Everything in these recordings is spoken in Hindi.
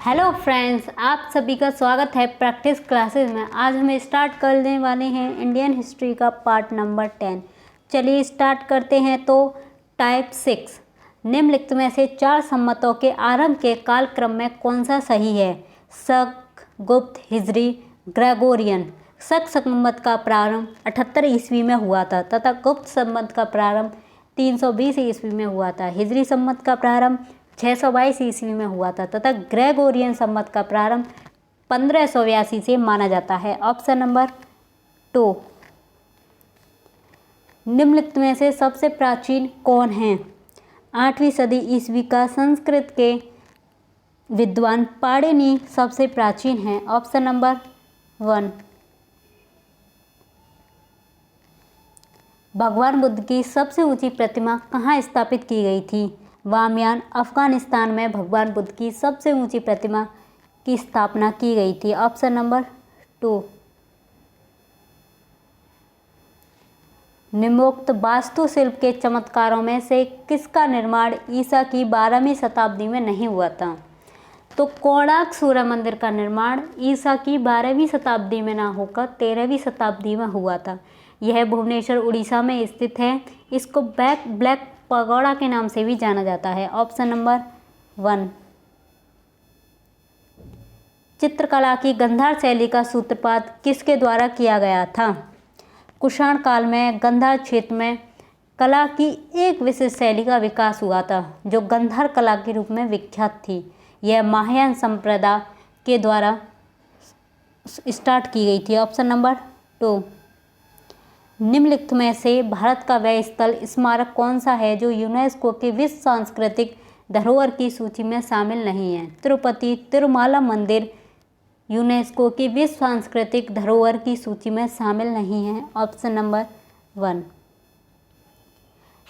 हेलो फ्रेंड्स, आप सभी का स्वागत है प्रैक्टिस क्लासेस में। आज हम स्टार्ट करने वाले हैं इंडियन हिस्ट्री का पार्ट नंबर 10। चलिए स्टार्ट करते हैं। तो टाइप 6, निम्नलिखित में से 4 सम्मतों के आरंभ के कालक्रम में कौन सा सही है? शक, गुप्त, हिजरी, ग्रेगोरियन। शक संवत का प्रारंभ 78 ईस्वी में हुआ था तथा गुप्त संवत का प्रारंभ 320 ईस्वी में हुआ था। हिजरी संवत का प्रारंभ 622 ईस्वी में हुआ था तथा ग्रेगोरियन संवत का प्रारंभ 1582 से माना जाता है। Option number 2। निम्नलिखित में से सबसे प्राचीन कौन है? 8वीं सदी ईस्वी का संस्कृत के विद्वान पाणिनि सबसे प्राचीन है। Option number 1। भगवान बुद्ध की सबसे ऊंची प्रतिमा कहाँ स्थापित की गई थी? बामियान, अफगानिस्तान में भगवान बुद्ध की सबसे ऊंची प्रतिमा की स्थापना की गई थी। Option number 2। निम्नोक्त वास्तुशिल्प के चमत्कारों में से किसका निर्माण ईसा की 12वीं शताब्दी में नहीं हुआ था? तो कोणार्क सूर्य मंदिर का निर्माण ईसा की 12वीं शताब्दी में ना होकर 13वीं शताब्दी में हुआ था। यह भुवनेश्वर उड़ीसा में स्थित है। इसको ब्लैक पगोड़ा के नाम से भी जाना जाता है। Option number 1। चित्रकला की गंधार शैली का सूत्रपात किसके द्वारा किया गया था? कुषाण काल में गंधार क्षेत्र में कला की एक विशेष शैली का विकास हुआ था जो गंधार कला के रूप में विख्यात थी। यह महायान संप्रदाय के द्वारा स्टार्ट की गई थी। Option number 2। निम्नलिखित में से भारत का वह स्थल स्मारक कौन सा है जो यूनेस्को के विश्व सांस्कृतिक धरोहर की सूची में शामिल नहीं है? तिरुपति तिरुमाला मंदिर यूनेस्को की विश्व सांस्कृतिक धरोहर की सूची में शामिल नहीं है। Option number 1।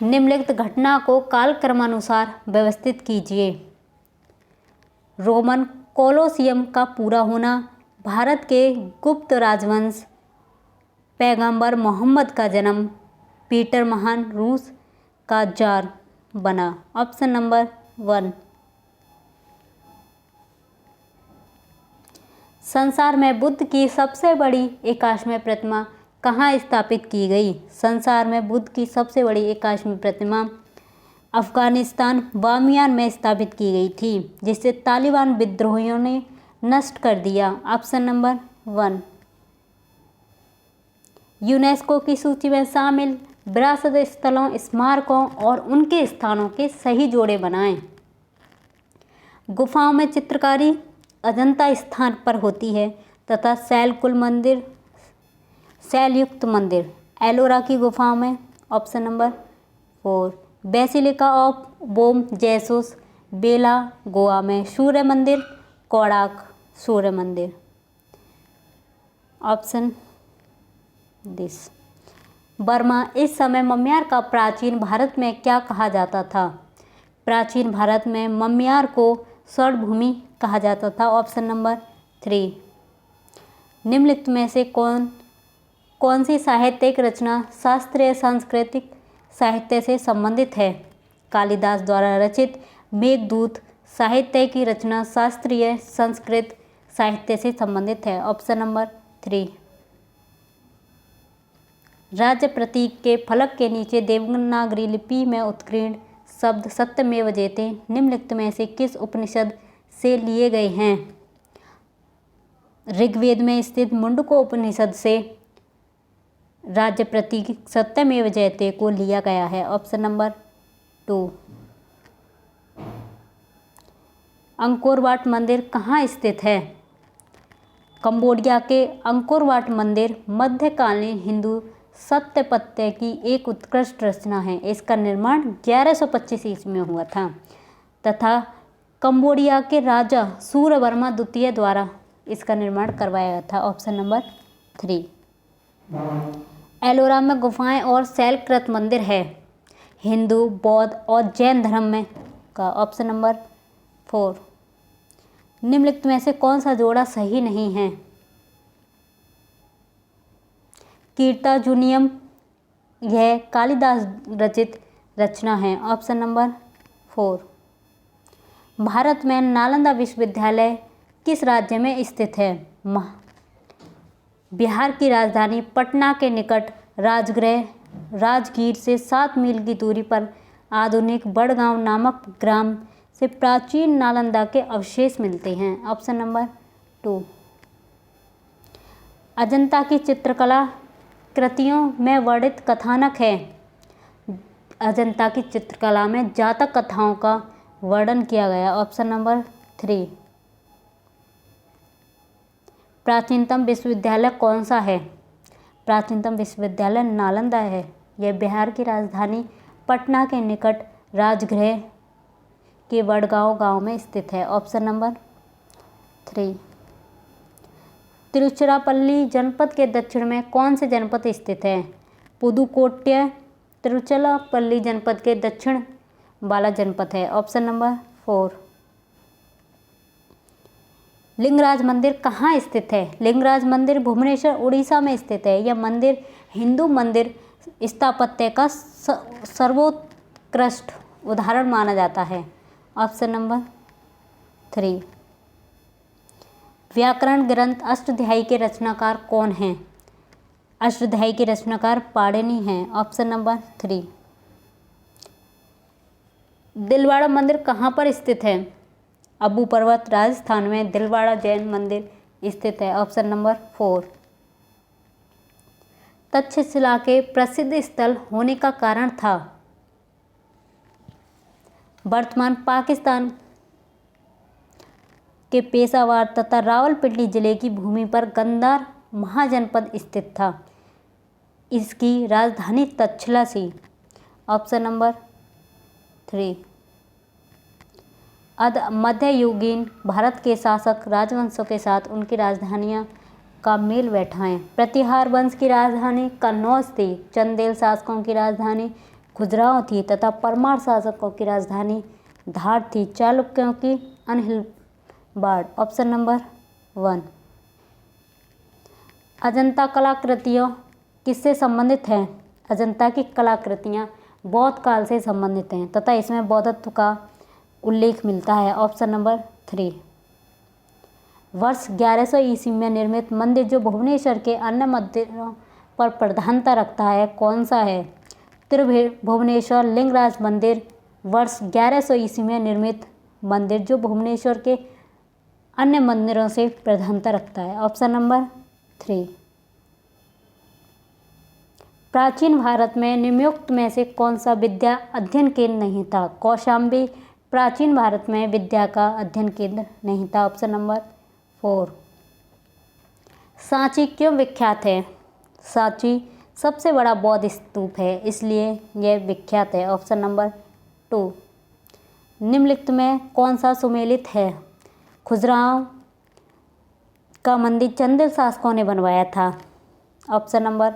निम्नलिखित घटना को कालक्रमानुसार व्यवस्थित कीजिए। रोमन कोलोसियम का पूरा होना, भारत के गुप्त राजवंश, पैगंबर मोहम्मद का जन्म, पीटर महान रूस का जार बना। Option number 1। संसार में बुद्ध की सबसे बड़ी एकाश्म प्रतिमा कहाँ स्थापित की गई? संसार में बुद्ध की सबसे बड़ी एकाश्म प्रतिमा अफगानिस्तान बामियान में स्थापित की गई थी जिसे तालिबान विद्रोहियों ने नष्ट कर दिया। Option number 1। यूनेस्को की सूची में शामिल विरासत स्थलों, स्मारकों और उनके स्थानों के सही जोड़े बनाएं। गुफाओं में चित्रकारी अजंता स्थान पर होती है तथा शैलकुल मंदिर, शैलयुक्त मंदिर एलोरा की गुफाओं में। Option number 4। Basilica of Bom Jesus बेला गोवा में। सूर्य मंदिर कोणार्क सूर्य मंदिर। Option this. बर्मा इस समय मम्यार का प्राचीन भारत में क्या कहा जाता था? प्राचीन भारत में मम्यार को स्वर्ण भूमि कहा जाता था। Option number 3। निम्नलिखित में से कौन सी साहित्यिक रचना शास्त्रीय सांस्कृतिक साहित्य से संबंधित है? कालिदास द्वारा रचित मेघदूत साहित्य की रचना शास्त्रीय संस्कृत साहित्य से संबंधित है। Option number 3। राज्य प्रतीक के फलक के नीचे देवनागरी लिपि में उत्कीर्ण शब्द सत्यमेव जयते निम्नलिखित में से किस उपनिषद से लिए गए हैं? ऋग्वेद में स्थित मुंडको उपनिषद से राज्य प्रतीक सत्यमेव जयते को लिया गया है। Option number 2। अंकोर वाट मंदिर कहाँ स्थित है? कंबोडिया के अंकोर वाट मंदिर मध्यकालीन हिंदू स्थापत्य की एक उत्कृष्ट रचना है। इसका निर्माण 1125 ईस्वी में हुआ था तथा कंबोडिया के राजा सूर्यवर्मा द्वितीय द्वारा इसका निर्माण करवाया गया था। Option number 3। एलोरा में गुफाएं और शैलकृत मंदिर है हिंदू, बौद्ध और जैन धर्म में का। Option number 4। निम्नलिखित में से कौन सा जोड़ा सही नहीं है? कीर्ताजुनियम यह कालिदास रचित रचना है। Option number 4। भारत में नालंदा विश्वविद्यालय किस राज्य में स्थित है? बिहार की राजधानी पटना के निकट राजगीर से 7 मील की दूरी पर आधुनिक बड़गांव नामक ग्राम से प्राचीन नालंदा के अवशेष मिलते हैं। Option number 2। अजंता की चित्रकला कृतियों में वर्णित कथानक है। अजंता की चित्रकला में जातक कथाओं का वर्णन किया गया। Option number 3। प्राचीनतम विश्वविद्यालय कौन सा है? प्राचीनतम विश्वविद्यालय नालंदा है। यह बिहार की राजधानी पटना के निकट राजगृह के वडगांव गांव में स्थित है। Option number 3। तिरुचिरापल्ली जनपद के दक्षिण में कौन से जनपद स्थित है? पुदुकोट्टई तिरुचिरापल्ली जनपद के दक्षिण वाला जनपद है। Option number 4। लिंगराज मंदिर कहाँ स्थित है? लिंगराज मंदिर भुवनेश्वर उड़ीसा में स्थित है। यह मंदिर हिंदू मंदिर स्थापत्य का सर्वोत्कृष्ट उदाहरण माना जाता है। Option number 3। व्याकरण ग्रंथ अष्टाध्यायी के रचनाकार कौन हैं? अष्टाध्यायी के रचनाकार पाणिनि हैं। Option number 3। दिलवाड़ा मंदिर कहाँ पर स्थित है? अब्बू पर्वत राजस्थान में दिलवाड़ा जैन मंदिर स्थित है। Option number 4। तक्षशिला के प्रसिद्ध स्थल होने का कारण था? वर्तमान पाकिस्तान के पेशावर तथा रावलपिंडी जिले की भूमि पर गंधार महाजनपद स्थित था। इसकी राजधानी तक्षशिला थी। Option number 3। मध्ययुगीन भारत के शासक राजवंशों के साथ उनकी राजधानियां का मेल बैठा है। प्रतिहार वंश की राजधानी कन्नौज थी। चंदेल शासकों की राजधानी खजुराहो थी तथा परमार शासकों की राजधानी धार थी। चालुक्यों की अनहिलवाड़। Option number 1। अजंता कलाकृतियों किससे संबंधित हैं? अजंता की कलाकृतियाँ बौद्ध काल से संबंधित हैं तथा इसमें बौद्धत्व का उल्लेख मिलता है। Option number 3। वर्ष 1100 ईस्वी में निर्मित मंदिर जो भुवनेश्वर के अन्य मंदिरों पर प्रधानता रखता है कौन सा है? त्रिभुवनेश्वर लिंगराज मंदिर वर्ष 1100 ईस्वी में निर्मित मंदिर जो भुवनेश्वर के अन्य मंदिरों से प्रधानता रखता है। Option number 3। प्राचीन भारत में निम्नलिखित में से कौन सा विद्या अध्ययन केंद्र नहीं था? कौशाम्बी प्राचीन भारत में विद्या का अध्ययन केंद्र नहीं था। Option number 4। सांची क्यों विख्यात है? सांची सबसे बड़ा बौद्ध स्तूप है इसलिए यह विख्यात है। Option number 2। निम्नलिखित में कौन सा सुमेलित है? खजुराहो का मंदिर चंदेल शासकों ने बनवाया था। Option number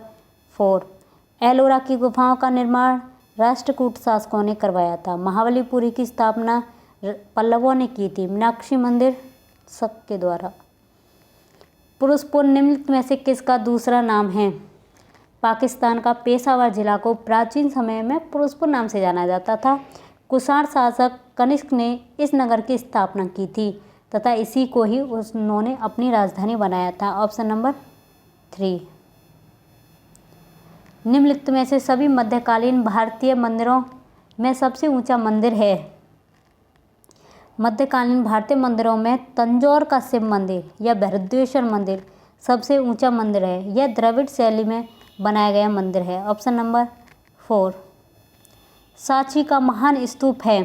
4। एलोरा की गुफाओं का निर्माण राष्ट्रकूट शासकों ने करवाया था। महाबलीपुरी की स्थापना पल्लवों ने की थी। मीनाक्षी मंदिर शक के द्वारा। पुरुषपुर निम्नलिखित में से किसका दूसरा नाम है? पाकिस्तान का पेशावर जिला को प्राचीन समय में पुरुषपुर नाम से जाना जाता था। कुषाण शासक कनिष्क ने इस नगर की स्थापना की थी तथा इसी को ही उन्होंने अपनी राजधानी बनाया था। Option number 3। निम्नलिखित में से सभी मध्यकालीन भारतीय मंदिरों में सबसे ऊंचा मंदिर है? मध्यकालीन भारतीय मंदिरों में तंजौर का शिव मंदिर या बृहदेश्वर मंदिर सबसे ऊंचा मंदिर है। यह द्रविड़ शैली में बनाया गया मंदिर है। Option number 4। सांची का महान स्तूप है?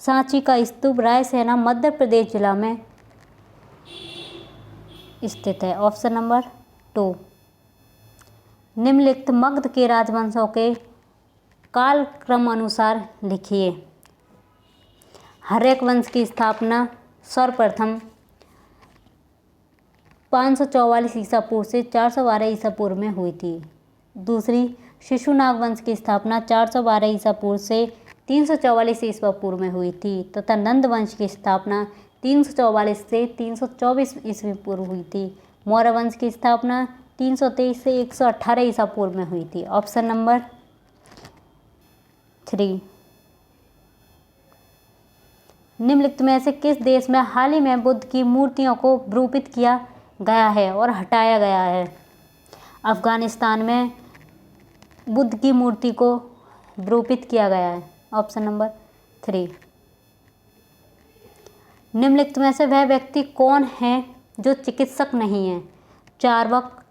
सांची का स्तूप रायसेन मध्य प्रदेश जिला में स्थित है। Option number 2। निम्नलिखित मगध के राजवंशों के कालक्रम अनुसार लिखिए। हर्यक वंश की स्थापना सर्वप्रथम 544 ईसा पूर्व से 412 ईसा पूर्व में हुई थी। दूसरी शिशुनाग वंश की स्थापना 412 ईसा पूर्व से 344 ईसा पूर्व में हुई थी तथा नंद वंश की स्थापना 344 से 324 ईस्वी पूर्व हुई थी। मौर्य वंश की स्थापना 323 से 118 ईसा पूर्व में हुई थी। Option number 3। निम्नलिखित में से किस देश में हाल ही में बुद्ध की मूर्तियों को विरूपित किया गया है और हटाया गया है? अफगानिस्तान में बुद्ध की मूर्ति को विरूपित किया गया है। Option number 3। निम्नलिखित में से वह व्यक्ति कौन है जो चिकित्सक नहीं है? चार्वाक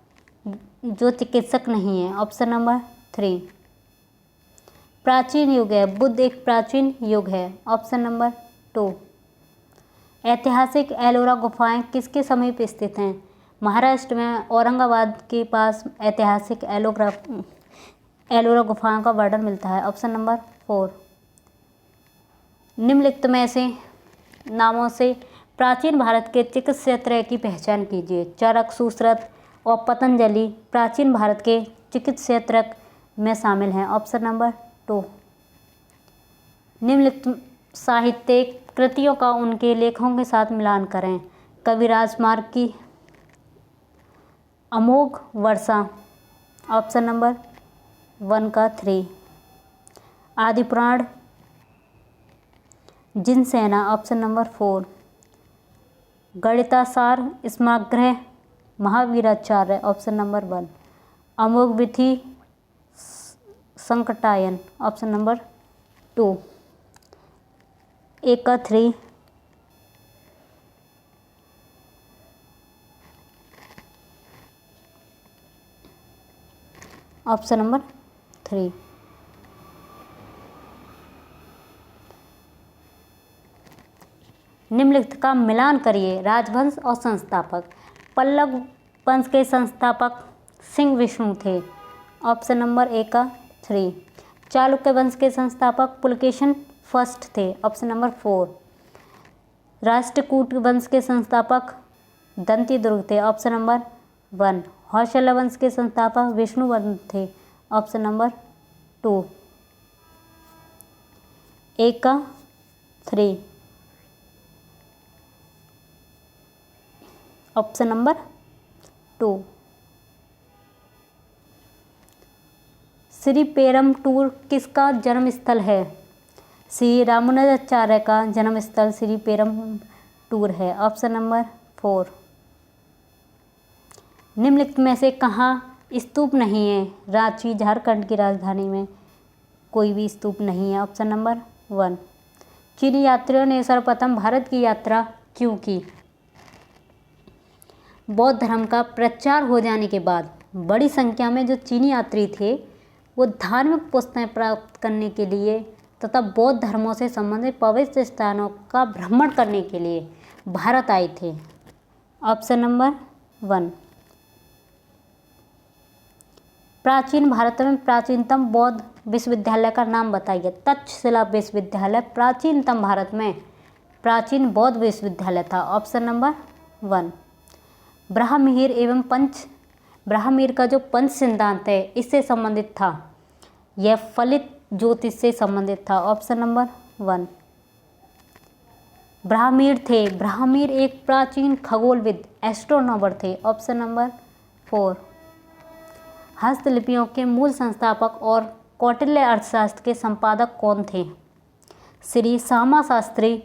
जो चिकित्सक नहीं है। Option number 3। प्राचीन युग है, बुद्ध एक प्राचीन युग है। Option number 2। ऐतिहासिक एलोरा गुफाएं किसके समीप स्थित हैं? महाराष्ट्र में औरंगाबाद के पास ऐतिहासिक एलोरा गुफाओं का वर्णन मिलता है। Option number 4। निम्नलिखित में से नामों से प्राचीन भारत के चिकित्सीय त्रय की पहचान कीजिए। चरक, सुश्रुत और पतंजलि प्राचीन भारत के चिकित्सीय त्रय में शामिल हैं। Option number 2। निम्नलिखित साहित्यिक कृतियों का उनके लेखों के साथ मिलान करें। कविराज मार्ग की अमोघ वर्षा। ऑप्शन नंबर 1 का 3। Adi Purana Jinasena. Option number 4। Ganitasara Sangraha Mahaviracharya. Option number 1। Amogha Vidhi Sakatayana. Option number 2। 1 का 3। Option number 3। निम्नलिखित का मिलान करिए। राजवंश और संस्थापक। पल्लव वंश के संस्थापक सिंह विष्णु थे। ऑप्शन नंबर 1 का 3। चालुक्य वंश के संस्थापक पुलकेशन फर्स्ट थे। Option number 4। राष्ट्रकूट वंश के संस्थापक दंतीदुर्ग थे। Option number 1। होयसला वंश के संस्थापक विष्णुवर्धन थे। Option number 2। 1 का 3। Option number 2। श्री पेरम्बटूर किसका जन्म स्थल है? श्री रामानुजाचार्य का जन्म स्थल श्री पेरम्बटूर है। Option number 4। निम्नलिखित में से कहाँ स्तूप नहीं है? रांची झारखंड की राजधानी में कोई भी स्तूप नहीं है। Option number 1। चीनी यात्रियों ने सर्वप्रथम भारत की यात्रा क्यों की? बौद्ध धर्म का प्रचार हो जाने के बाद बड़ी संख्या में जो चीनी यात्री थे वो धार्मिक पुस्तकें प्राप्त करने के लिए तथा बौद्ध धर्मों से संबंधित पवित्र स्थानों का भ्रमण करने के लिए भारत आए थे। Option number 1। प्राचीन भारत में प्राचीनतम बौद्ध विश्वविद्यालय का नाम बताइए। तक्षशिला विश्वविद्यालय प्राचीनतम भारत में प्राचीन बौद्ध विश्वविद्यालय था। Option number 1। ब्राह्मणिर का जो पंच सिद्धांत है इससे संबंधित था। यह फलित ज्योतिष से संबंधित था। Option number 1। ब्राह्मणिर एक प्राचीन खगोलविद एस्ट्रोनॉमर थे। Option number 4। हस्तलिपियों के मूल संस्थापक और कौटिल्य अर्थशास्त्र के संपादक कौन थे? श्री श्यामा शास्त्री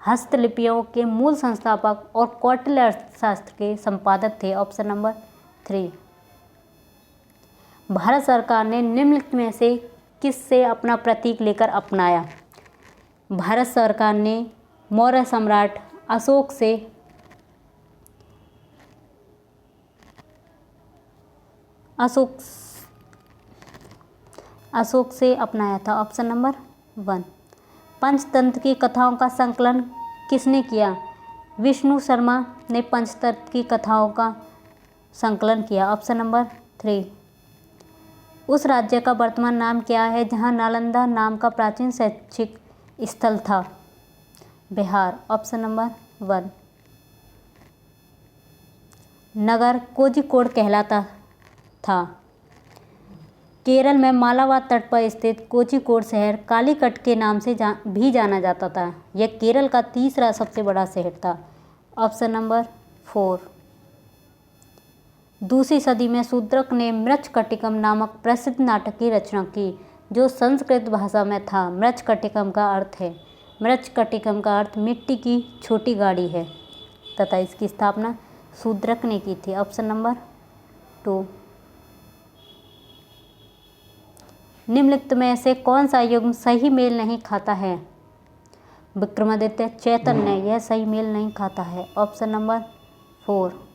हस्तलिपियों के मूल संस्थापक और कौटिल्य अर्थशास्त्र के संपादक थे। Option number 3। भारत सरकार ने निम्नलिखित में से किससे अपना प्रतीक लेकर अपनाया? भारत सरकार ने मौर्य सम्राट अशोक से अपनाया था। Option number 1। पंचतंत्र की कथाओं का संकलन किसने किया? विष्णु शर्मा ने पंचतंत्र की कथाओं का संकलन किया। Option number 3। उस राज्य का वर्तमान नाम क्या है जहां नालंदा नाम का प्राचीन शैक्षिक स्थल था? बिहार। Option number 1। नगर कोझिकोड कहलाता था। केरल में मालाबार तट पर स्थित कोझिकोड शहर कालीकट के नाम से भी जाना जाता था। यह केरल का तीसरा सबसे बड़ा शहर था। Option number 4। दूसरी सदी में शूद्रक ने मृच्छकटिकम नामक प्रसिद्ध नाटक की रचना की जो संस्कृत भाषा में था। मृच्छकटिकम का अर्थ है मृच्छकटिकम का अर्थ मिट्टी की छोटी गाड़ी है तथा इसकी स्थापना शूद्रक ने की थी। Option number 2। निम्नलिखित में से कौन सा युग्म सही मेल नहीं खाता है? विक्रमादित्य, चैतन्य, यह सही मेल नहीं खाता है। Option number 4।